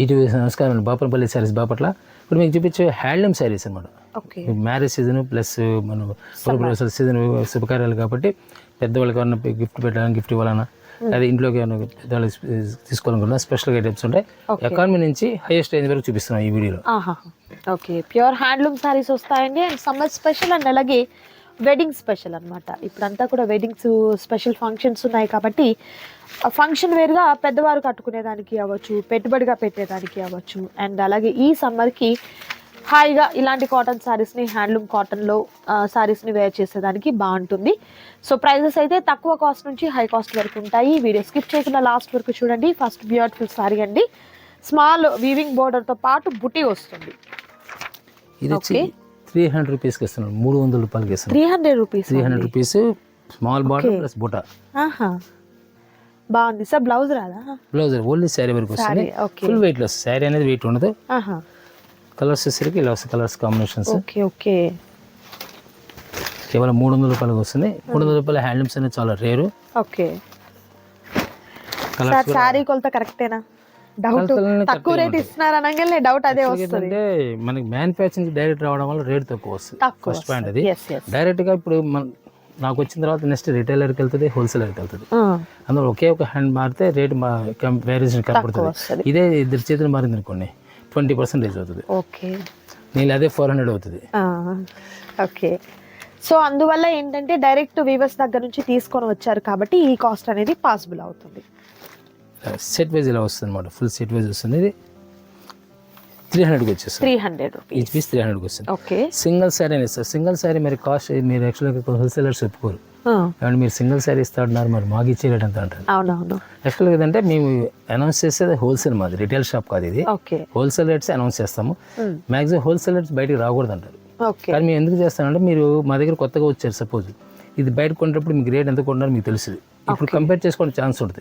ఇటు నమస్కారం బాపనపల్లి శారీస్ బాపట్ల. ఇప్పుడు మీకు చూపించే హ్యాండ్లూమ్ శారీస్ అనమాట. మ్యారేజ్ సీజన్ ప్లస్ మనం సీజన్ శుభకార్యాలు కాబట్టి పెద్దవాళ్ళకి ఏమన్నా గిఫ్ట్ పెట్టాలని గిఫ్ట్ ఇవ్వాలన్నా అదే ఇంట్లోకి ఏమైనా పెద్దవాళ్ళకి తీసుకోవాలనుకున్నా స్పెషల్గా ఐటమ్స్ ఉంటాయి. ఎకానమీ నుంచి హైయెస్ట్ రేంజ్ వరకు చూపిస్తున్నాం ఈ వీడియోలో. ఓకే, ప్యూర్ హ్యాండ్లూమ్ శారీస్ వస్తాయండి. అండ్ సమ్మర్ స్పెషల్ అండ్ అలాగే వెడ్డింగ్ స్పెషల్ అనమాట. ఇప్పుడంతా కూడా వెడ్డింగ్స్ స్పెషల్ ఫంక్షన్స్ ఉన్నాయి కాబట్టి ఫంక్షన్ వేర్గా పెద్దవారు కట్టుకునేదానికి అవ్వచ్చు, పెట్టుబడిగా పెట్టేదానికి అవ్వచ్చు. అండ్ అలాగే ఈ సమ్మర్కి హాయిగా ఇలాంటి కాటన్ శారీస్ని హ్యాండ్లూమ్ కాటన్లో శారీస్ని వేర్ చేసేదానికి బాగుంటుంది. సో ప్రైజెస్ అయితే తక్కువ కాస్ట్ నుంచి హై కాస్ట్ వరకు ఉంటాయి. వీడియో స్కిప్ చేయకుండా లాస్ట్ వరకు చూడండి. ఫస్ట్ బ్యూటిఫుల్ శారీ అండి, స్మాల్ వీవింగ్ బోర్డర్తో పాటు బుటీ వస్తుంది. ఇది వచ్చి 300 రూపీస్కి ఇస్తున్నాం, 300 రూపాయలకి ఇస్తున్నాం. 300 rupees small border plus buta. బాగుంది సార్. బ్లౌజ్ రాదా? బ్లౌజ్ ఓన్లీ శారీ వరకు వస్తుంది. ఫుల్ వెయిట్ లెస్ శారీ అనేది వెయిట్ ఉండదు. కలర్స్ వచ్చేసరికి ఇలా వస్తాయి, కలర్స్ కాంబినేషన్స్. ఓకే, కేవలం 300 రూపాయలకి వస్తుంది. 300 రూపాయల హ్యాండ్లూమ్స్ అనేది చాలా రేరు. ఓకే, శారీ కొలత కరెక్టేనా? డౌట్ తక్కువ రేట్ ఇస్తున్నారు అనగానే డౌట్ అదే వస్తుంది. అంటే మనకి మ్యానుఫ్యాక్చరింగ్ డైరెక్ట్ రావడం వల్ల రేట్ తక్కువ వస్తుంది. ఫస్ట్ పాయింట్ అది. డైరెక్ట్ గా ఇప్పుడు నాకు వచ్చిన తర్వాత నెక్స్ట్ రిటైలర్కి వెళ్తుంది, హోల్సేలర్కి వెళ్తుంది. అందులో ఒకే ఒక హ్యాండ్ మారితే రేట్ వేరియేషన్ కనపడుతుంది. ఇదే ఇద్దరు చేతులు మారింది అనుకోండి 20% అవుతుంది. నేను అదే 400 అవుతుంది. ఓకే, సో అందువల్ల ఏంటంటే డైరెక్ట్ వీవర్స్ దగ్గర నుంచి తీసుకొని వచ్చారు కాబట్టి ఈ కాస్ట్ అనేది పాసిబుల్ అవుతుంది. సెట్ వైజ్ ఇలా వస్తుంది అనమాట. ఫుల్ సెట్ వైజ్ వస్తుంది. ఇది 300కి వచ్చేస్తుంది. 300 ఈచ్ పీస్ 300కి వస్తుంది. సింగిల్ శారీ అని ఇస్తారు. సింగిల్ శారీ మరి కాస్ట్ మీరు యాక్చువల్గా హోల్సేలర్స్ ఒప్పుకోరు. కాబట్టి మీరు సింగిల్ శారీ ఇస్తాడున్నారు, మరి మాకు ఇచ్చే రేట్ ఎంత అంటారు. యాక్చువల్గా ఏంటంటే మేము అనౌన్స్ చేసేది హోల్సేల్, మాది రిటైల్ షాప్ కాదు ఇది. హోల్సేల్ రేట్స్ అనౌన్స్ చేస్తాము. మ్యాక్సిమం హోల్సేల్ రేట్స్ బయటకు రాకూడదు అంటారు. కానీ మేము ఎందుకు చేస్తామంటే మీరు మా దగ్గర కొత్తగా వచ్చారు, సపోజ్ ఇది బయట కొనేటప్పుడు మీకు రేట్ ఎంత కొన్నారో మీకు తెలుస్తుంది. ఇప్పుడు కంపేర్ చేసుకోవడం ఛాన్స్ ఉంటుంది.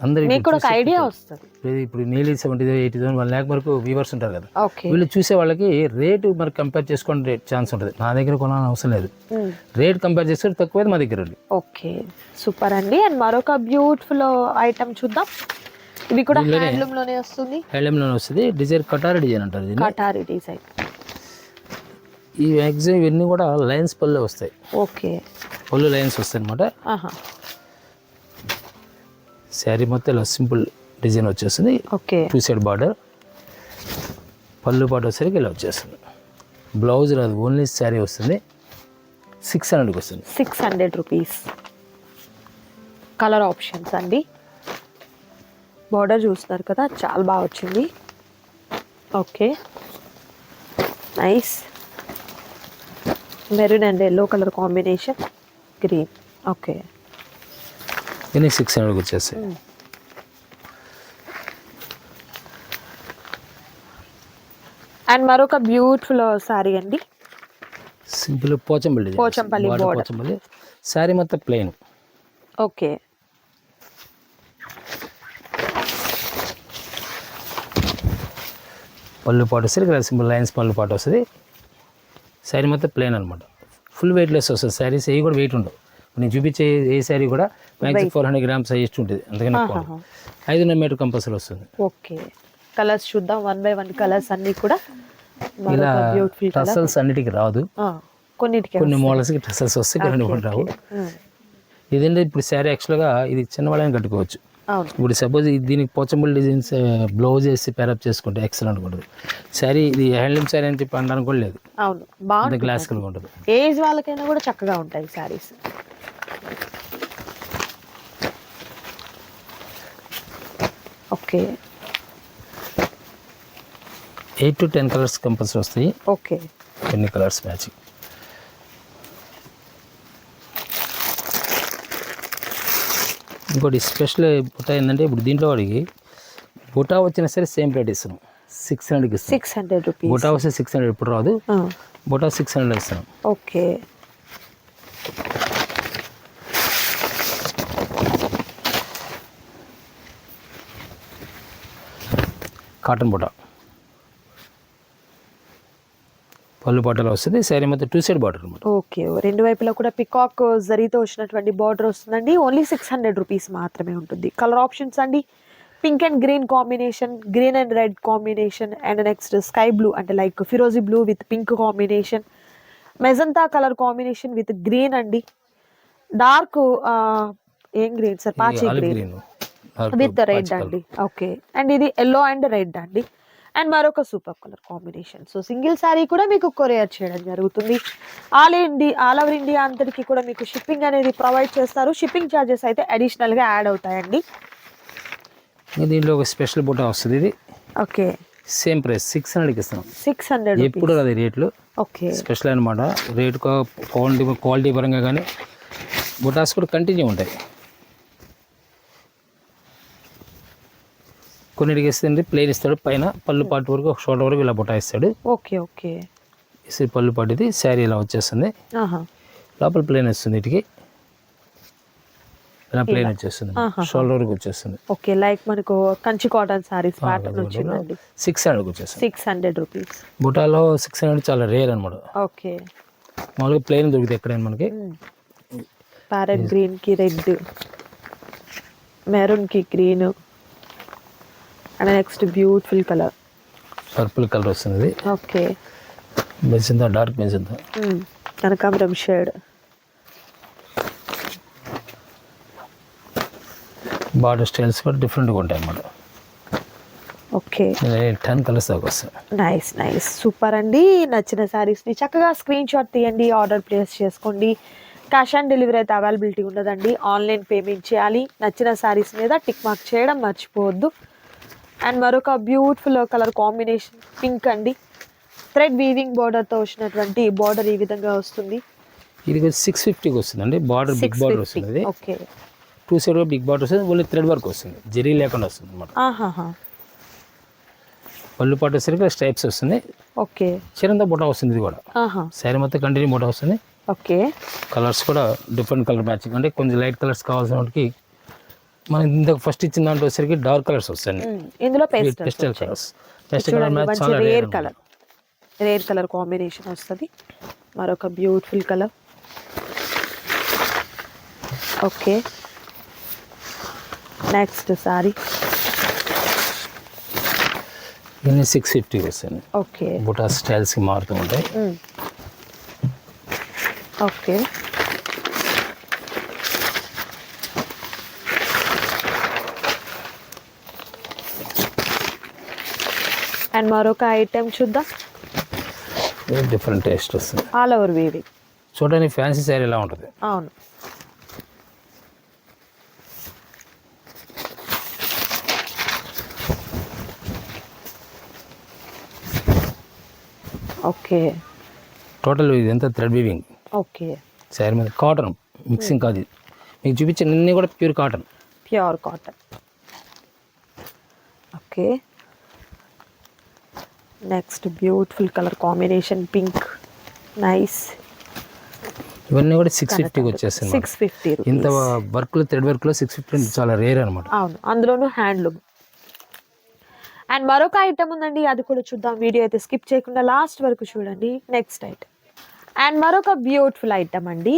అందరికి ఐడియా వస్తుంది. ఇప్పుడు నీళ్ళు 70,000 1 lakh వరకు వ్యూవర్స్ ఉంటారు కదా, వీళ్ళు చూసే వాళ్ళకి రేటు మరి కంపేర్ చేసుకోవడం ఛాన్స్ ఉంటుంది. నా దగ్గర కొనాలని అవసరం లేదు, రేట్ కంపేర్ చేస్తే తక్కువ మా దగ్గర. ఓకే, సూపర్ అండి. అండ్ మరొక బ్యూటిఫుల్ ఐటమ్ చూద్దాం. ఇది కూడా హ్యాండ్లూమ్ లోనే వస్తుంది. హ్యాండ్లూమ్ లోనే వస్తుంది. డిజైన్ కటారీ డిజైన్ అంటారు. కటారీ డిజైన్. ఈ మ్యాక్సిమం ఇవన్నీ కూడా లైన్స్ పళ్ళు వస్తాయి. ఓకే, పళ్ళు లైన్స్ వస్తాయి అనమాట. శారీ మొత్తం ఇలా సింపుల్ డిజైన్ వచ్చేస్తుంది. Okay, 2 side border. పళ్ళు పాటు వచ్చేసరికి ఇలా వచ్చేస్తుంది. బ్లౌజ్ రాదు, ఓన్లీ శారీ వస్తుంది. 600కి వస్తుంది. 600 రూపీస్. కలర్ ఆప్షన్స్ అండి. బార్డర్ చూస్తున్నారు కదా, చాలా బాగా వచ్చింది. Okay, nice. Maroon and yellow colour combination, green. Okay, ఇది 600కి వచ్చేస్తాయి. అండ్ మరొక బ్యూటిఫుల్ సారీ అండి, సింపుల్ పోచంపల్లి శారీ మొత్తం ప్లెయిన్. ఓకే, పళ్ళు పాటు వస్తుంది, సింపుల్ లైన్స్ పళ్ళు పాటు వస్తుంది. శారీ మొత్తం ప్లెయిన్ అనమాట. ఫుల్ వెయిట్ లెస్ వస్తుంది. శారీస్ ఏ కూడా వెయిట్ ఉండవు. నేను చూపించే ఏ శారీ కూడా మ్యాక్సిమం 400 grams హైయెస్ట్ ఉంటుంది. అందుకని 500 మీటర్ కంపల్సరీ వస్తుంది. ఓకే, కలర్స్ చూద్దాం. 1 by 1 కలర్స్ అన్ని కూడా ఇలా టసల్స్ అన్నిటికి రాదు, కొన్ని మోడల్స్కి టసల్స్ వస్తాయి, కొన్ని రావు. ఇదంటే ఇప్పుడు శారీ యాక్చువల్గా ఇది చిన్నవాళ్ళని కట్టుకోవచ్చు. ఇప్పుడు సపోజ్ దీనికి పోచంపల్లి డిజైన్స్ బ్లౌజ్ వేసి పేరప్ చేసుకుంటే ఎక్సలెంట్ ఉంటుంది. శారీ ఇది హ్యాండ్లూమ్ శారీ అని చెప్పి అనడానికి కూడా లేదు. బాగుంటుంది, క్లాసికల్గా ఉంటుంది. ఏజ్ వాళ్ళకైనా కూడా చక్కగా ఉంటాయి saris. Okay, 8 to 10 colours compulsory వస్తాయి. ఓకే, ఎన్ని కలర్స్ మ్యాచింగ్. ఇంకోటి స్పెషల్ బుటా ఏంటంటే ఇప్పుడు దీంట్లో వాడికి బుటా వచ్చినా సరే సేమ్ రేట్ ఇస్తున్నాం. 600కి ఇస్తాం. 600 రూపీస్. బుటా వస్తే 600 ఇప్పుడు రాదు. బుటా 600 ఇస్తాం. ఓకే, కాటన్ బుటా పళ్ళు పాటలో వస్తుంది. శారీ మొత్తం 2 side బార్డర్ అనమాట. ఓకే, రెండు వైపులా కూడా పికాక్ జరీతో వచ్చినటువంటి బార్డర్ వస్తుందండి. ఓన్లీ 600 రూపీస్ మాత్రమే ఉంటుంది. కలర్ ఆప్షన్స్ అండి, pink and green combination, green and red combination, and next sky blue అంటే లైక్ ఫిరోజీ blue with pink combination, magenta colour combination with green అండి, డార్క్ ఏం గ్రీన్ సార్, పాచి గ్రీన్ విత్ రెడ్ అండి. Okay, and ఇది yellow and red అండి, and మరొక super colour combination. So single sari కూడా మీకు కొరియర్ చేయడం జరుగుతుంది. ఆల్ ఓవర్ ఇండియా అంతటికి కూడా మీకు షిప్పింగ్ అనేది ప్రొవైడ్ చేస్తారు. షిప్పింగ్ ఛార్జెస్ అయితే అడిషనల్గా యాడ్ అవుతాయండి. దీంట్లో ఒక స్పెషల్ బుట్ట వస్తుంది. ఇది ఓకే, సేమ్ ప్రైస్ 600కి ఇస్తాం. 600 ఎప్పుడు అది రేట్లు ఓకే, స్పెషల్ అనమాట. రేట్ క్వాలిటీ పరంగా కానీ బుటాస్ కూడా కంటిన్యూ ఉంటాయి. కొన్నిటికి ఇస్తుంది ప్లేన్ ఇస్తాడు, పైన పళ్ళు పాటు వరకు ఒక షోల్డర్ వరకు ఇలా బుటా ఇస్తాడు. ఓకే ఓకే, ఇసి పళ్ళు పాటు ఇది శారీ ఇలా వచ్చేస్తుంది. లోపల ప్లేన్ వస్తుంది, వీటికి ఇలా ప్లేన్ వచ్చేస్తుంది, షోల్డర్ వరకు వచ్చేస్తుంది. ఓకే, లైక్ మనకు కంచి కాటన్ సారీస్ ప్యాటర్న్ వచ్చిందండి. 600కి వచ్చేస్తుంది. 600 రూపీస్. బుటాలో 600 చాలా రేర్ అనమాట. ఓకే, మామూలుగా ప్లేన్ దొరుకుతాయి ఎక్కడైనా మనకి. ప్యారెట్ గ్రీన్ కి రెడ్, మెరూన్ కి green, and next beautiful colour purple colour వస్తుంది. ఓకే, మెజంతా డార్క్ మెజంతా, కనకాంబరం షేడ్. బార్డర్ స్టైల్స్ కూడా డిఫరెంట్గా ఉంటాయి అన్నమాట. ఓకే, 10 కలర్స్ దాకా వస్తాయి. నైస్ నైస్, సూపర్ అండి. నచ్చిన శారీస్ని చక్కగా స్క్రీన్ షాట్ తీయండి, ఆర్డర్ ప్లేస్ చేసుకోండి. క్యాష్ ఆన్ డెలివరీ అయితే అవైలబిలిటీ ఉండదండి, ఆన్లైన్ పేమెంట్ చేయాలి. నచ్చిన శారీస్ మీద టిక్ మార్క్ చేయడం మర్చిపోవద్దు. అండ్ మరొక బ్యూటిఫుల్ కలర్ కాంబినేషన్ పింక్ అండి, థ్రెడ్ వీవింగ్ బార్డర్తో వచ్చినటువంటి బార్డర్ ఈ విధంగా వస్తుంది. ఇది 650కి వస్తుందండి. బార్డర్ బిగ్ బార్డర్ వస్తుంది. ఓకే, 2 సైడ్ బిగ్ బార్డర్ వస్తుంది, ఓన్లీ థ్రెడ్ వర్క్ వస్తుంది, జరీ లేకుండా వస్తుంది అనమాట. పళ్ళు పాటు వచ్చేసరికి స్ట్రైప్స్ వస్తుంది. ఓకే, చిరంతా బుటా వస్తుంది. ఇది కూడా శారీ మొత్తం కంటిన్యూ బుటా వస్తుంది. ఓకే, కలర్స్ కూడా డిఫరెంట్ కలర్ మ్యాచింగ్, అంటే కొంచెం లైట్ కలర్స్ కావాల్సిన వాటికి మనం ఇంతకు ఫస్ట్ ఇచ్చిన దాంట్లో వచ్చేసరికి డార్క్ కలర్స్ వస్తాయి. ఇందులో pastel colours, pastel colour match చాలా రేర్ కలర్ కాంబినేషన్ వస్తుంది. మరొక beautiful colour. Okay, next sari ఇవన్నీ 650 వస్తాయి. ఓకే, బుటా స్టైల్స్కి మారుతూ ఉంటాయి. ఓకే, అండ్ మరొక ఐటెం చూద్దాం. డిఫరెంట్ టేస్ట్ వస్తుంది. ఆల్ ఓవర్ వీవింగ్ చూడండి, ఫ్యాన్సీ శారీ ఎలా ఉంటుంది. అవును, ఓకే, టోటల్ ఇదంతా థ్రెడ్ వీవింగ్. ఓకే, శారీ మీద కాటన్ మిక్సింగ్ కాదు. మీకు చూపించిన అన్నీ కూడా pure cotton. Okay, next beautiful colour combination pink, nice. ఇవన్నీ కూడా 650కి వచ్చేస్తాయి. 650 ఇంత వర్క్లో థ్రెడ్ వర్క్లో 650 చాలా రేర్ అనమాట. అవును, అందులోనూ హ్యాండ్లూమ్. అండ్ మరొక ఐటమ్ ఉందండి, అది కూడా చూద్దాం. వీడియో అయితే స్కిప్ చేయకుండా లాస్ట్ వరకు చూడండి. నెక్స్ట్ ఐటమ్ అండ్ మరొక బ్యూటిఫుల్ ఐటమ్ అండి,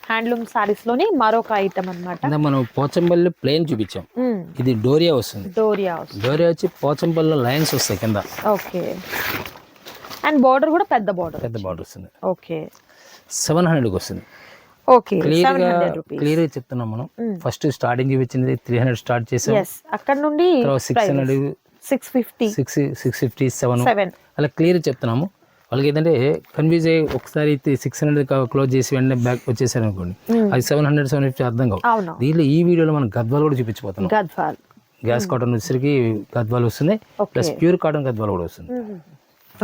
హ్యాండ్లూమ్ సారీస్ లోని మరొక ఐటమ్ అన్నమాట. మనం పోచంపల్లి ప్లేన్ చూపించాం, ఇది డోరియా వస్తుంది. డోరియా వచ్చి పోచంపల్లిలో లైన్స్ వస్తాయి కింద. ఓకే, అండ్ బార్డర్ కూడా పెద్ద బార్డర్ వస్తుంది. ఓకే, 700కి వస్తుంది. ఓకే, క్లియర్ గా చెప్తున్నాం. మనం ఫస్ట్ స్టార్టింగ్ చూపించింది 300 స్టార్ట్ చేసాం. అక్కడ నుండి 600, 650, 650, 7 అలా క్లియర్ చెప్తున్నాము. వాళ్ళకి ఏంటంటే కన్ఫ్యూజ్ అయ్యి ఒకసారి 600 క్లోజ్ చేసి వెంటనే బ్యాక్ వచ్చేసారు అనుకోండి, అది 700, 750 అర్థం కావు. దీనిలో ఈ వీడియోలో మనం గద్వాలు కూడా చూపించిపోతున్నాం. గ్యాస్ కాటన్ వచ్చేసరికి గద్వాలు వస్తుంది, ప్లస్ ప్యూర్ కాటన్ గద్వాలు కూడా వస్తుంది.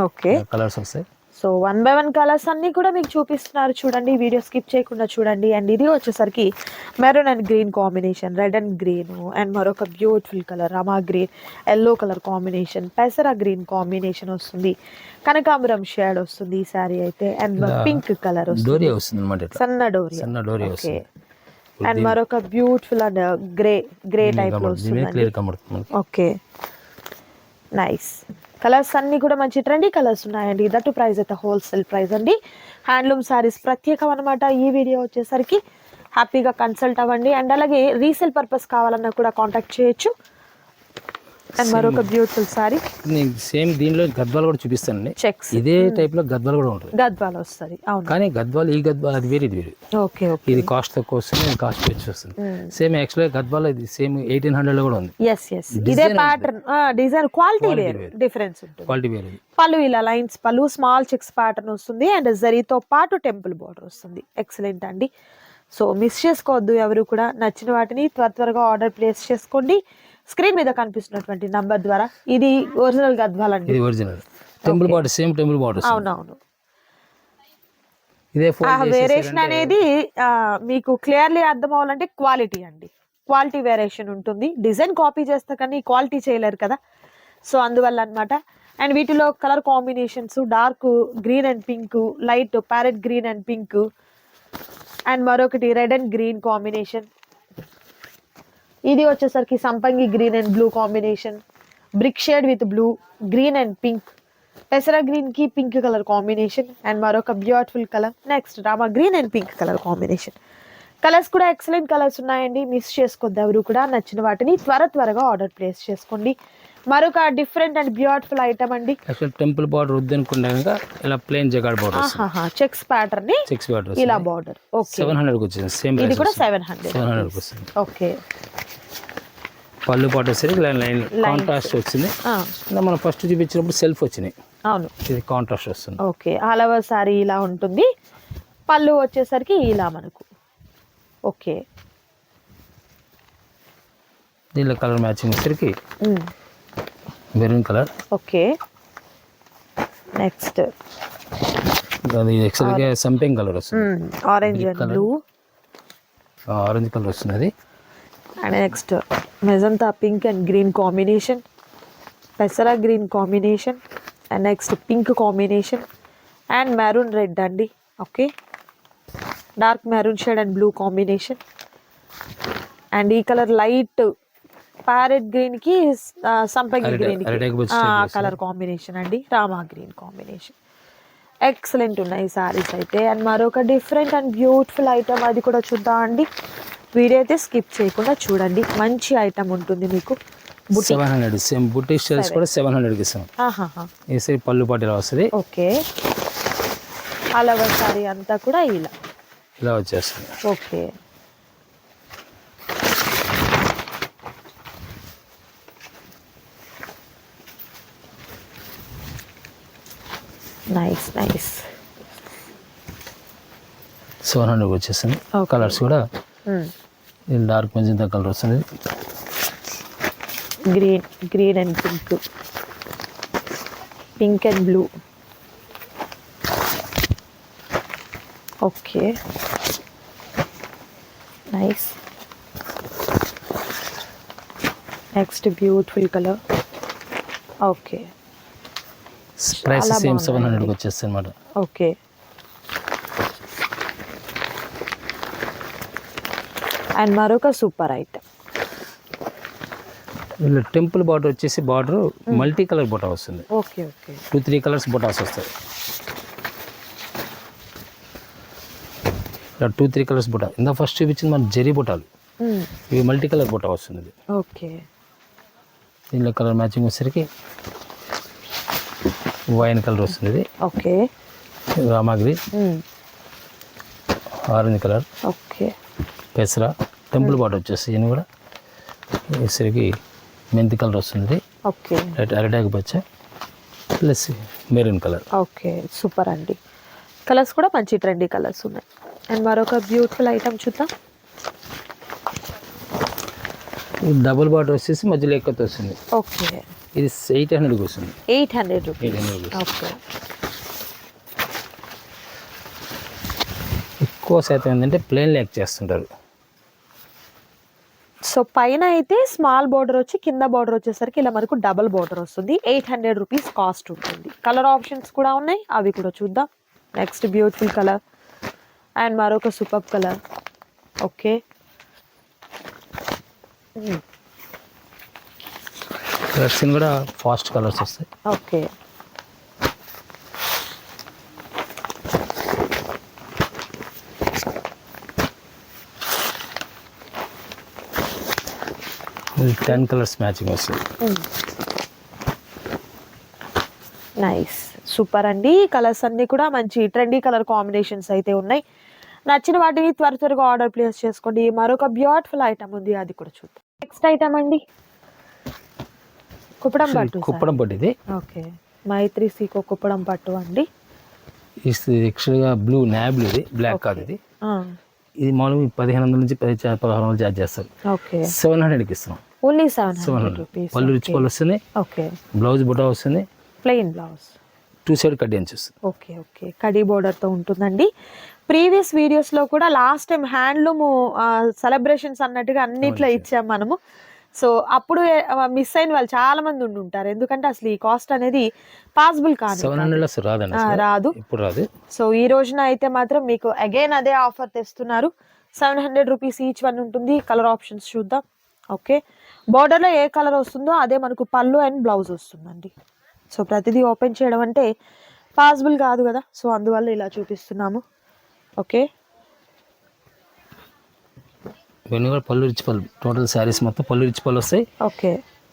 ఓకే, కలర్స్ వస్తాయి. సో 1 by 1 కలర్స్ అన్ని కూడా మీకు చూపిస్తున్నారు, చూడండి. వీడియో స్కిప్ చేయకుండా చూడండి. అండ్ ఇది వచ్చేసరికి maroon and green combination, red and green, and మరొక బ్యూటిఫుల్ కలర్ రమా గ్రీన్, ఎల్లో కలర్ కాంబినేషన్, పెసరా గ్రీన్ కాంబినేషన్ వస్తుంది, కనకాంబరం షేడ్ వస్తుంది ఈ సారీ అయితే, అండ్ పింక్ కలర్ వస్తుంది, సన్న డోరియా. ఓకే, అండ్ మరొక బ్యూటిఫుల్ అండ్ గ్రే టైప్ లో వస్తుంది. Okay, nice. కలర్స్ అన్ని కూడా మంచి ట్రెండీ కలర్స్ ఉన్నాయండి. దట్టు ప్రైస్ అయితే హోల్సేల్ ప్రైస్ అండి. హ్యాండ్లూమ్ సారీస్ ప్రత్యేకం అనమాట. ఈ వీడియో వచ్చేసరికి హ్యాపీగా కన్సల్ట్ అవ్వండి. అండ్ అలాగే రీసేల్ పర్పస్ కావాలన్నా కూడా కాంటాక్ట్ చేయొచ్చు. అండ్ మరొక బ్యూటిఫుల్ సారీ నేను సేమ్ దీనిలో గద్వాలు కూడా చూపిస్తానండి. చెక్స్ ఇదే టైప్ లో గద్వాలు కూడా ఉంటుంది, గద్వాల్ వస్తుంది. అవును, కానీ గద్వాలు ఈ గద్వాలు అది వేరే, ఇది వేరే. Okay okay. ఇది కాస్ట్ తక్కువ వస్తుంది, ఇది కాస్ట్ వచ్చి వస్తుంది. సేమ్ యాక్చువల్గా గద్వాలు ఇది సేమ్ 1800 లో కూడా ఉంది. ఎస్ ఎస్, ఇదే ప్యాటర్న్ డిజైన్ క్వాలిటీ వేరు, డిఫరెన్స్ ఉంటుంది. క్వాలిటీ వేరే. పళ్ళు ఇలా లైన్స్ పళ్ళు స్మాల్ చెక్స్ ప్యాటర్న్ వస్తుంది అండ్ జరీతో పాటు టెంపుల్ బార్డర్ వస్తుంది. ఎక్సలెంట్ అండి. సో మిస్ చేసుకోవద్దు ఎవరు కూడా. నచ్చిన వాటిని త్వరగా ఆర్డర్ ప్లేస్ చేసుకోండి. స్క్రీన్ మీద కనిపిస్తున్నటువంటి నంబర్ ద్వారా. ఇది ఒరిజినల్ గద్వాల్ అండి, ఇది original temple border, same temple border. అవునవును. ఇదే వేరియేషన్ అనేది మీకు క్లియర్లీ అర్థం అవ్వాలంటే క్వాలిటీ అండి, క్వాలిటీ వేరియేషన్ ఉంటుంది. డిజైన్ కాపీ చేస్తే కానీ క్వాలిటీ చేయలేరు కదా, సో అందువల్ల అన్నమాట. అండ్ వీటిలో colour combinations dark green and pink, light parrot green and pink, and మరొకటి రెడ్ అండ్ గ్రీన్ కాంబినేషన్. ఇది వచ్చేసరికి సంపంగి green and blue combination, brick shade with blue, green and pink, పెసరా గ్రీన్ కి పింక్ కలర్ కాంబినేషన్, అండ్ మరొక beautiful colour next రామా green and pink colour combination. Colours కూడా excellent colours ఉన్నాయండి, miss చేసుకోవద్దు ఎవరు కూడా. నచ్చిన వాటిని త్వరగా ఆర్డర్ ప్లేస్ చేసుకోండి. మరొక డిఫరెంట్ అండ్ బ్యూటిఫుల్ ఐటమ్ అండి. టెంపుల్ బార్డర్ వద్దనుకుంటే ఇలా ప్లెయిన్ జగాడ్ బార్డర్, చెక్స్ ప్యాటర్న్ ని చెక్స్ బార్డర్ ఇలా బార్డర్. ఓకే, 700 కి వచ్చింది. సేమ్ ఇది కూడా 700 700 కి వస్తుంది. ఓకే. పళ్ళు పాటు వచ్చేసరికి లైన్ కాంట్రాస్ట్ వచ్చింది. మనం ఫస్ట్ చూపించినప్పుడు సెల్ఫ్ వచ్చినాయి, అవును, ఇది కాంట్రాస్ట్ వస్తుంది. ఓకే, ఆల్ ఓవర్ సారీ ఇలా ఉంటుంది. పళ్ళు వచ్చేసరికి ఇలా మనకు. ఓకే, దీనిలో కలర్ మ్యాచింగ్ వచ్చేసరికి మెరూన్ కలర్. ఓకే, నెక్స్ట్ అది యాక్చువల్గా సంపింగ్ కలర్ వస్తుంది, orange and blue, orange colour వస్తుంది. And next magenta pink and green combination, పెసరా green combination, and next pink combination and maroon red అండి. Okay, dark maroon shade and blue combination. And ఈ colour light parrot green కి సంపంగి green colour combination అండి, Rama green combination. Excellent ఉన్నాయి సారీస్ అయితే. And మరొక different and beautiful item, అది కూడా చూద్దాం అండి. వీడియో అయితే స్కిప్ చేయకుండా చూడండి, మంచి ఐటమ్ ఉంటుంది మీకు. 700 సేమ్ బుట్టి స్టైల్స్ కూడా 700 కి ఇస్తాం. వేసి పళ్ళు పాటు ఇలా వస్తుంది. ఓకే, అలా సారీ అంతా కూడా ఇలా వచ్చేస్తుంది. Okay, nice nice. 700 వచ్చేస్తుంది. కలర్స్ కూడా డార్క్ మెజంతా కలర్ వస్తుంది, green and pink, pink and blue. Okay, nice. Next beautiful colour. Okay, price same 700 కి వచ్చేస్తుంది అన్నమాట. ఓకే, అండ్ మరొక సూపర్ ఐటమ్. వీళ్ళు టెంపుల్ బార్డర్ వచ్చేసి బార్డర్ మల్టీ కలర్ బొటా వస్తుంది. ఓకే ఓకే, 2-3 కలర్స్ బొటాస్ వస్తాయి. ఇలా 2-3 కలర్స్ బొటా. ఇందా ఫస్ట్ చూపించింది మన జరీ బొటాలు, ఇవి మల్టీ కలర్ బొటా వస్తుంది. ఓకే, దీనిలో కలర్ మ్యాచింగ్ వచ్చేసరికి వైన్ కలర్ వస్తుంది. ఓకే, రామా గ్రీన్, ఆరెంజ్ కలర్, ఓకే, పెసరా టెంపుల్ బార్డర్ వచ్చేసి ఈయన కూడా వచ్చేసరికి మెంతి కలర్ వస్తుంది. ఓకే, అరటాకు పచ్చ plus maroon colour. Okay, super అండి. కలర్స్ కూడా మంచి ట్రెండీ కలర్స్ ఉన్నాయి. అండ్ మరొక బ్యూటిఫుల్ ఐటమ్ చూద్దాం. డబుల్ బార్డర్ వచ్చేసి మధ్యలో ఎక్కత్ వస్తుంది. ఓకే, ఇది 800 వస్తుంది. 800 రూపీస్. ఓకే, ఎక్కువ శాతం ఏంటంటే ప్లెయిన్ ల్యాక్ చేస్తుంటారు. సో పైన అయితే స్మాల్ బార్డర్ వచ్చి కింద బార్డర్ వచ్చేసరికి ఇలా మనకు డబుల్ బార్డర్ వస్తుంది. 800 రూపీస్ కాస్ట్ ఉంటుంది. కలర్ ఆప్షన్స్ కూడా ఉన్నాయి, అవి కూడా చూద్దాం. నెక్స్ట్ బ్యూటిఫుల్ కలర్ అండ్ మరొక సూపర్ కలర్. ఓకే, కలర్స్ కూడా ఫాస్ట్ కలర్స్ వస్తాయి. ఓకే, 10 కలర్స్ మ్యాచింగ్ వస్తుంది. నైస్, సూపర్ అండి. కలర్స్ అన్ని కూడా మంచి ట్రెండీ కలర్ కాంబినేషన్స్ అయితే ఉన్నాయి. నచ్చిన వాటిని త్వరగా ఆర్డర్ ప్లేస్ చేసుకోండి. మరొక బ్యూటిఫుల్ ఐటమ్ ఉంది, అది కూడా చూద్దాం. నెక్స్ట్ ఐటమ్ అండి, కుప్పడం పట్టు. ఇది ఓకే, మైత్రి సీకో కుప్పడం పట్టు అండి. యాక్చువల్గా బ్లూ నాబ్లూ, ఇది బ్లాక్ కాదు. ఇది మామూలుగా 1500 నుంచి 1600 చార్జ్ చేస్తారు. ఓకే, 700కి ఇస్తున్నాం. Only 700 rupees. పళ్ళు రిచ్ పళ్ళు వస్తుంది. ఓకే, బ్లౌజ్ బుటా వస్తుంది. ప్లెయిన్ బ్లౌజ్, 2 సైడ్ కడ్డీ వస్తుంది. ఓకే ఓకే, కడీ బోర్డర్తో ఉంటుందండి. ప్రీవియస్ వీడియోస్లో కూడా లాస్ట్ టైం హ్యాండ్లూమ్ సెలబ్రేషన్స్ అన్నట్టుగా అన్నిట్లో ఇచ్చాం మనము. సో అప్పుడు మిస్ అయిన వాళ్ళు చాలా మంది ఉంటారు, ఎందుకంటే అసలు ఈ కాస్ట్ అనేది పాసిబుల్ కాదు, 700 రాదు, ఇప్పుడు రాదు. సో ఈ రోజున అయితే మాత్రం మీకు అగైన్ అదే ఆఫర్ తెస్తున్నారు. 700 రూపీస్ ఈచ్ వన్ ఉంటుంది. కలర్ ఆప్షన్స్ చూద్దాం. ఓకే, బార్డర్లో ఏ కలర్ వస్తుందో అదే మనకు పళ్ళు అండ్ బ్లౌజ్ వస్తుందండి. సో ప్రతిదీ ఓపెన్ చేయడం అంటే పాసిబుల్ కాదు కదా, సో అందువల్ల ఇలా చూపిస్తున్నాము. ఓకే, ఇవన్నీ కూడా పళ్ళు రిచ్ పళ్ళు, టోటల్ శారీస్ మొత్తం పళ్ళు రిచ్ పళ్ళు వస్తాయి. ఓకే,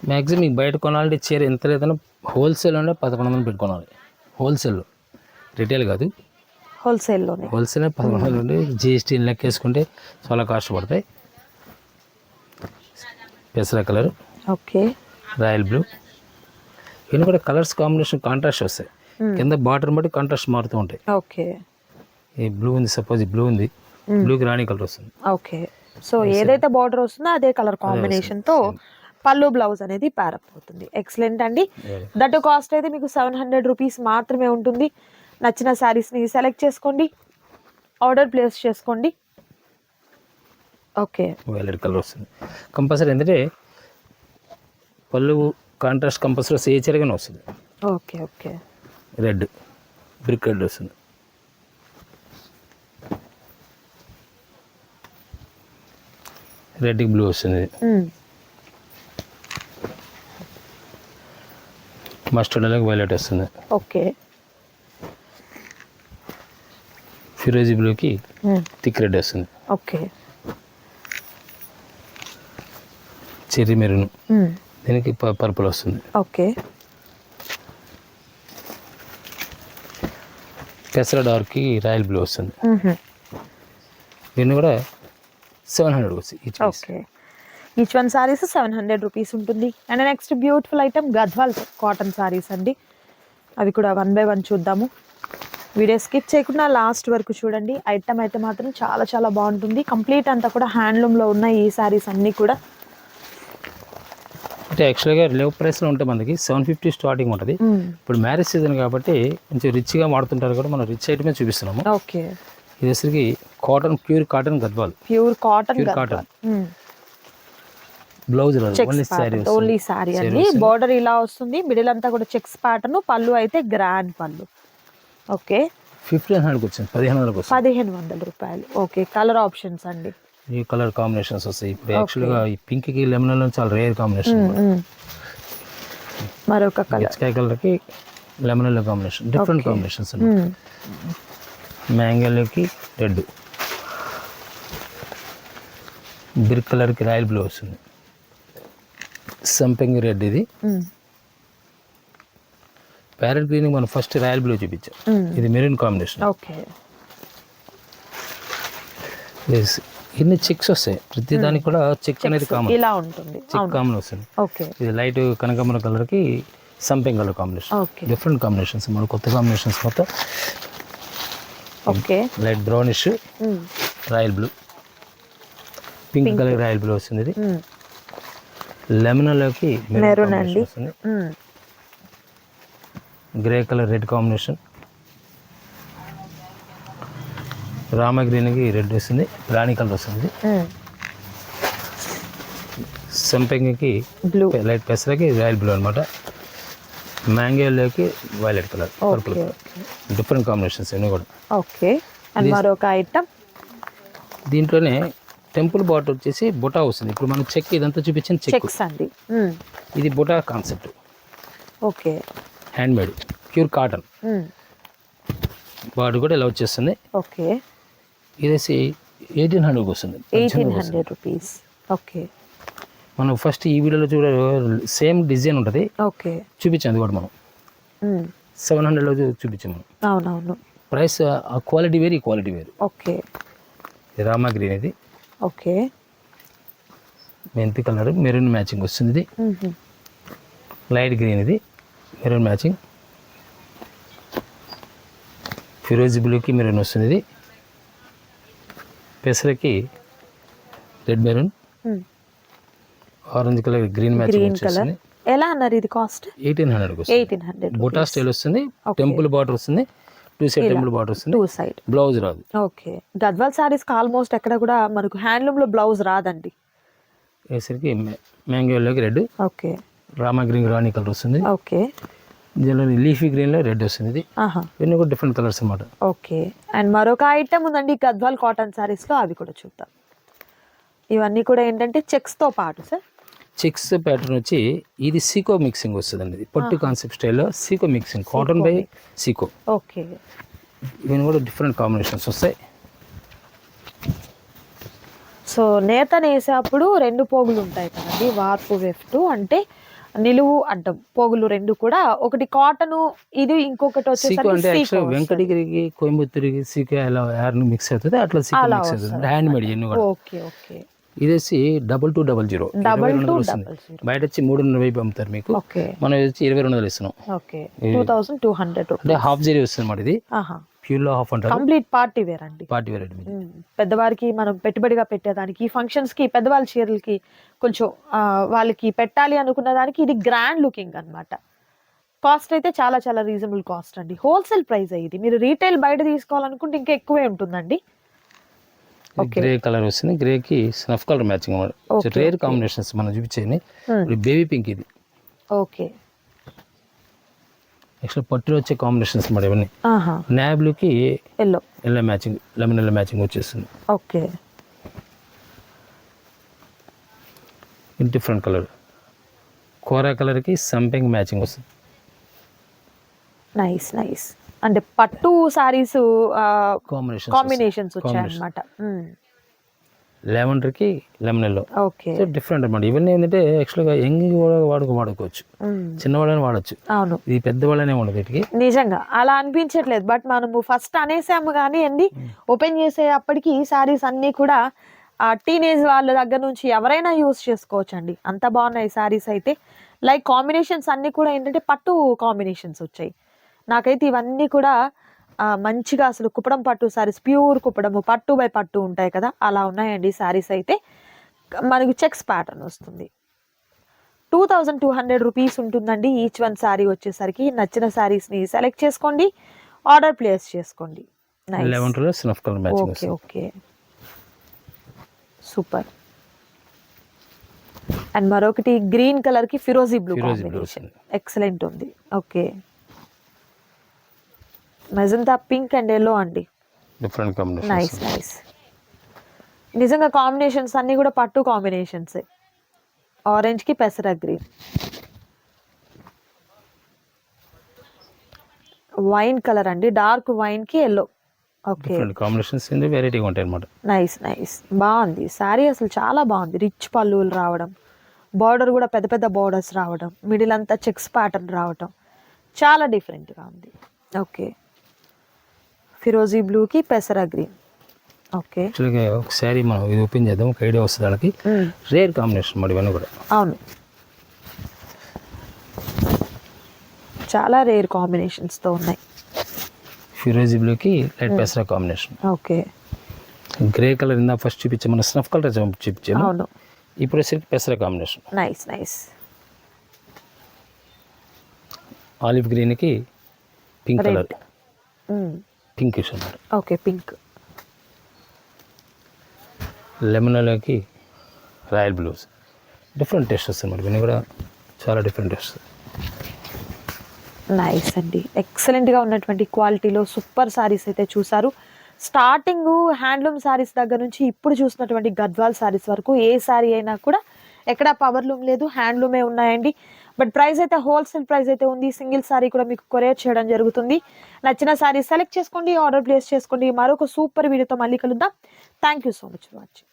మ్యాక్సిమం మీకు బయట కొనాలంటే చీర ఎంత లేదన్నా హోల్సేల్ అంటే 1100 పెట్టుకోవాలి. హోల్సేల్లో, రిటైల్ కాదు, హోల్సేల్లోనే. 1100 ఉండి జిఎస్టీ లెక్కేసుకుంటే చాలా కాస్ట్ పడతాయి. పెసర కలర్, ఓకే, రాయల్ బ్లూ, ఇవన్నీ కూడా కలర్స్ కాంబినేషన్ కాంట్రాస్ట్ వస్తాయి. కింద బార్డర్ బట్టి కాంట్రాస్ట్ మారుతూ ఉంటాయి. ఓకే, ఈ బ్లూ ఉంది, సపోజ్ ఈ బ్లూ ఉంది, బ్లూకి రాణి కలర్ వస్తుంది. ఓకే, సో ఏదైతే బార్డర్ వస్తుందో అదే కలర్ కాంబినేషన్ తో పళ్ళు బ్లౌజ్ అనేది ప్యారప్ అవుతుంది. ఎక్సలెంట్ అండి. దట్ కాస్ట్ అయితే మీకు 700 రూపీస్ మాత్రమే ఉంటుంది. నచ్చిన శారీస్ ని సెలెక్ట్ చేసుకోండి, ఆర్డర్ ప్లేస్ చేసుకోండి. ఓకే, వైలెట్ కలర్ వస్తుంది కంపల్సరీ, ఎందుకంటే పళ్ళు కాంట్రాస్ట్ కంపల్సరీ ఏ చీరగానే వస్తుంది. Okay okay, red, brick red వస్తుంది. రెడ్ బ్లూ వస్తుంది. మస్టర్డ్ వైలెట్ వస్తుంది. ఓకే, ఫిరోజీ బ్లూకి థిక్ రెడ్ వస్తుంది. ఓకే, చెర్రీ మెరూన్, దీనికి పర్పుల్ వస్తుంది. ఓకే, పెసర డార్క్కి రాయల్ బ్లూ వస్తుంది. దీన్ని కూడా 700 వస్తుంది. Okay, each one saris 700 rupees ఉంటుంది. And next beautiful item Gadwal cotton saris అండి. అవి కూడా 1 by 1 చూద్దాము. వీడియో స్కిప్ చేయకుండా లాస్ట్ వరకు చూడండి. ఐటమ్ అయితే మాత్రం చాలా చాలా బాగుంటుంది. కంప్లీట్ అంతా కూడా హ్యాండ్లూమ్లో ఉన్న ఈ సారీస్ అన్నీ కూడా అంటే యాక్చువల్గా లో ప్రైస్లో ఉంటే మనకి 750 స్టార్టింగ్ ఉంటుంది. ఇప్పుడు మ్యారేజ్ సీజన్ కాబట్టి కొంచెం రిచ్గా వాడుతుంటారు కూడా, మనం రిచ్ ఐటమే చూపిస్తున్నాము. ఓకే, ఇది వచ్చరికి cotton, pure cotton Gadwal, pure cotton blouse only sorry అండి. బార్డర్ ఇలా వస్తుంది, మిడిల్ అంతా కూడా చెక్స్ ప్యాటర్న్, పళ్ళు అయితే గ్రాండ్ పళ్ళు. ఓకే, 1500 వచ్చింది, 1500 రూపాయలు. ఓకే, కలర్ ఆప్షన్స్ అండి, ఈ కలర్ కాంబినేషన్స్ వస్తాయి. ఇప్పుడు యాక్చువల్గా ఈ పింక్కి లెమన్ చాలా రేర్ కాంబినేషన్. మరొక కలర్ స్కై కలర్కి లెమన్ కాంబినేషన్, డిఫరెంట్ కాంబినేషన్స్. మ్యాంగోలోకి రెడ్, బ్రిక్ కలర్కి రాయల్ బ్లూ వస్తుంది. సంపింగ్ రెడ్, ఇది ప్యారెట్ గ్రీన్. మనం ఫస్ట్ రాయల్ బ్లూ చూపించాం, ఇది మెరూన్ కాంబినేషన్. ఓకే, ఇన్ని చెక్స్ వస్తాయి, ప్రతి దానికి కూడా చెక్ అనేది కామన్, ఇలా ఉంటుంది, చెక్ కామన్ వస్తుంది. ఓకే, ఇది లైట్ కనకాంబరం కలర్కి సంపింగ్ కలర్ కాంబినేషన్. డిఫరెంట్ కాంబినేషన్స్, మన కొత్త కాంబినేషన్స్ మొత్తం. Okay, light brownish, royal blue, pink colour royal blue వస్తుంది. ఇది లెమన్లోకి మెరూన్ అండి, గ్రే కలర్ రెడ్ కాంబినేషన్, రామ గ్రీన్కి రెడ్ వస్తుంది, రాణి కలర్ వస్తుంది. సంపెంగికి బ్లూ, లైట్ పెసరకి రాయల్ బ్లూ అనమాట. మ్యాంగోలోకి violet colour, purple colour, different combinations అన్నీ కూడా. ఓకే, అండ్ మరొక ఐటమ్ దీంట్లోనే టెంపుల్ బాట్ వచ్చేసి బుటా వస్తుంది. ఇప్పుడు మనం చెక్ ఇదంతా చూపించిన చెక్స్ అండి. ఇది buta concept. Okay, handmade pure cotton, body కూడా ఇలా వచ్చేస్తుంది. ఓకే, ఇదేసి 1800 వస్తుంది, 1800 రూపీస్. ఓకే, మనం ఫస్ట్ ఈ వీడియోలో చూడ సేమ్ డిజైన్ ఉంటుంది, ఓకే. చూపించాం కూడా మనం 700లో చూపించాం మనం. అవునవును. ప్రైస్ ఆ క్వాలిటీ వేరు, ఈ క్వాలిటీ వేరు. ఓకే. రామా గ్రీన్ ఇది, ఓకే. మెంతి కలర్ మెరూన్ మ్యాచింగ్ వస్తుంది. ఇది లైట్ గ్రీన్, ఇది మెరూన్ మ్యాచింగ్. ఫిరోజీ బ్లూకి మెరూన్ వస్తుంది. ఇది పెసరకి red maroon, orange colour green matching వస్తుంది. ఎలా అన్నారు ఇది కాస్ట్? 1800 బుటా స్టైల్ వస్తుంది, టెంపుల్ బార్డర్ వస్తుంది, 2 సైడ్ టెంపుల్ బార్డర్ వస్తుంది, 2 సైడ్ బ్లౌజ్ రాదు. ఓకే. గద్వాల్ సారీస్ ఆల్మోస్ట్ ఎక్కడ కూడా మనకు హ్యాండ్లూమ్ లో బ్లౌజ్ రాదండి. వేసరికి మ్యాంగో ఎల్లోకి రెడ్, ఓకే. రామా గ్రీన్ రాణి కలర్ వస్తుంది, ఓకే. దీనిలో లీఫీ గ్రీన్ లో రెడ్ వస్తుంది. ఇది ఇవన్నీ కూడా డిఫరెంట్ కలర్స్ అన్నమాట. ఓకే. అండ్ మరొక ఐటమ్ ఉందండి గద్వాల్ కాటన్ సారీస్ లో, అవి కూడా చూద్దాం. ఇవన్నీ కూడా ఏంటంటే చెక్స్ తో పాటు సార్, చెక్స్ ప్యాటర్న్ వచ్చి ఇది సీకో మిక్సింగ్ వస్తుందండి. ఇది పట్టు కాన్సెప్ట్ స్టైల్లో Seeko mixing, cotton by Seeko. Okay. ఇవన్నీ కూడా డిఫరెంట్ కాంబినేషన్స్ వస్తాయి. సో నేత నేసేటప్పుడు 2 పోగులు ఉంటాయి కదండి, వార్పు వెఫ్ట్ అంటే నిలువు అడ్డం పోగులు 2 కూడా, ఒకటి కాటన్, ఇది ఇంకొకటి సీకో అంటే వచ్చేసరికి వెంకటగిరికి కోయంబత్తూరికి సీకో ఎలా మిక్స్ అవుతుంది, అట్లా సీకో మిక్స్ అవుతుంది. హ్యాండ్ మేడ్ ఇవన్నీ కూడా. ఓకే. ఓకే. ఇది వచ్చి 2200 వస్తుంది. బయట వచ్చి 320 అమ్ముతారు మీకు, మనం వచ్చి 2200 ఇస్తున్నాం. ఓకే. 2200 అంటే హాఫ్ జరీ వస్తుంది అన్నమాట. ఇది ప్యూర్లో హాఫ్ అంటారు, కంప్లీట్ పార్టీ వేర్ అండి. Party wear. పెద్దవారికి మనం పెట్టుబడిగా పెట్టేదానికి, ఫంక్షన్స్ కి, పెద్దవాళ్ళ చీరలకి కొంచెం వాళ్ళకి పెట్టాలి అనుకున్న దానికి ఇది గ్రాండ్ లుకింగ్ అన్నమాట. కాస్ట్ అయితే చాలా చాలా రీజనబుల్ కాస్ట్ అండి, హోల్సేల్ ప్రైస్ ఇది. మీరు రీటైల్ బయట తీసుకోవాలనుకుంటే ఇంకా ఎక్కువే ఉంటుందండి. గ్రే కలర్ వస్తుంది, గ్రేకి snuff colour matching. Rare combinations మనం చూపించేది. బేబీ పింక్ ఇది. ఓకే. యాక్చువల్ పట్టులో వచ్చే కాంబినేషన్స్ మరి ఇవన్నీ. నాబ్లూకి yellow matching, lemon yellow matching వచ్చేస్తుంది. ఓకే. డిఫరెంట్ కలర్, కోరా కలర్కి సంపింగ్ మ్యాచింగ్ వస్తుంది. Nice nice. అంటే పట్టు సారీస్ కాంబినేషన్స్ వచ్చాయన్నమాట. లెవెండర్కి లెమన్ ఎల్లో. ఓకే. డిఫరెంట్ అనమాట. ఇవన్నీ ఏంటంటే యాక్చువల్గా యంగ్ వాడుకోవచ్చు, చిన్నవాళ్ళని వాడచ్చు. అవును, ఇది పెద్దవాళ్ళనే ఉండదు వీటికి. నిజంగా అలా అనిపించట్లేదు. బట్ మనము ఫస్ట్ అనేసాము కానీ అండి, ఓపెన్ చేసే అప్పటికి సారీస్ అన్నీ కూడా టీనేజ్ వాళ్ళ దగ్గర నుంచి ఎవరైనా యూస్ చేసుకోవచ్చు అండి. అంత బాగున్నాయి సారీస్ అయితే. లైక్ కాంబినేషన్స్ అన్నీ కూడా ఏంటంటే పట్టు కాంబినేషన్స్ వచ్చాయి. నాకైతే ఇవన్నీ కూడా మంచిగా అసలు కుప్పడం పట్టు సారీస్, ప్యూర్ కుప్పడము, పట్టు బై పట్టు ఉంటాయి కదా, అలా ఉన్నాయండి సారీస్ అయితే. మనకి చెక్స్ ప్యాటర్న్ వస్తుంది. 2200 రూపీస్ ఉంటుందండి ఈచ్ వన్ సారీ వచ్చేసరికి. నచ్చిన సారీస్ని సెలెక్ట్ చేసుకోండి, ఆర్డర్ ప్లేస్ చేసుకోండి. ఓకే. ఓకే. సూపర్. అండ్ మరొకటి గ్రీన్ కలర్ కి ఫిరోజీ బ్లూ కాంబినేషన్, ఎక్సలెంట్ ఉంది. Okay. Magenta pink and yellow అండి, డిఫరెంట్ కాంబినేషన్. Nice nice. నిజంగా కాంబినేషన్స్ అన్ని కూడా పట్టు కాంబినేషన్స్. ఆరెంజ్ కి పెసర గ్రీన్, వైన్ కలర్ అండి, డార్క్ వైన్ కి ఎల్లో. ఓకే. కాంబినేషన్స్ వెరైటీగా ఉంటాయి అన్నమాట. Nice nice. బాగుంది సారీ, అసలు చాలా బాగుంది. రిచ్ పళ్ళులు రావడం, బార్డర్ కూడా పెద్ద పెద్ద బార్డర్స్ రావడం, మిడిల్ అంతా చెక్స్ ప్యాటర్న్ రావడం, చాలా డిఫరెంట్గా ఉంది. ఓకే. ఫిరోజీ బ్లూకి పెసర గ్రీన్. ఓకే. ఒకసారి మనం ఇది ఓపెన్ చేద్దాం, ఒక ఐడియా వస్తుంది వాళ్ళకి. రేర్ కాంబినేషన్ మరి ఇవన్నీ కూడా. అవును, చాలా రేర్ కాంబినేషన్స్తో ఉన్నాయి. ఫిరోజీ బ్లూకి లైట్ పెసర కాంబినేషన్. ఓకే. గ్రే కలర్ ఇందా ఫస్ట్ చూపించాం, మన స్నఫ్ కలర్ చూపించాము. అవును. ఇప్పుడు వచ్చేసరికి పెసర కాంబినేషన్. Nice nice. ఆలివ్ గ్రీన్కి పింక్ కలర్, పింక్ అన్నమాట. ఓకే. పింక్. లెమన్లోకి రాయల్ బ్లూస్. డిఫరెంట్ టేస్ట్ వస్తుంది మరి ఇవన్నీ కూడా, చాలా డిఫరెంట్ టేస్ట్. నైస్ అండి, ఎక్సలెంట్గా ఉన్నటువంటి క్వాలిటీలో సూపర్ సారీస్ అయితే చూసారు. స్టార్టింగ్ హ్యాండ్లూమ్ సారీస్ దగ్గర నుంచి ఇప్పుడు చూసినటువంటి గద్వాల్ సారీస్ వరకు ఏ సారీ అయినా కూడా ఎక్కడ పవర్లూమ్ లేదు, హ్యాండ్లూమే ఉన్నాయండి. బట్ ప్రైస్ అయితే హోల్సేల్ ప్రైస్ అయితే ఉంది. సింగిల్ సారీ కూడా మీకు కొరియర్ చేయడం జరుగుతుంది. నచ్చిన సారీ సెలెక్ట్ చేసుకోండి, ఆర్డర్ ప్లేస్ చేసుకోండి. మరొక సూపర్ వీడియోతో మళ్ళీ కలుద్దాం. Thank you so much for watching.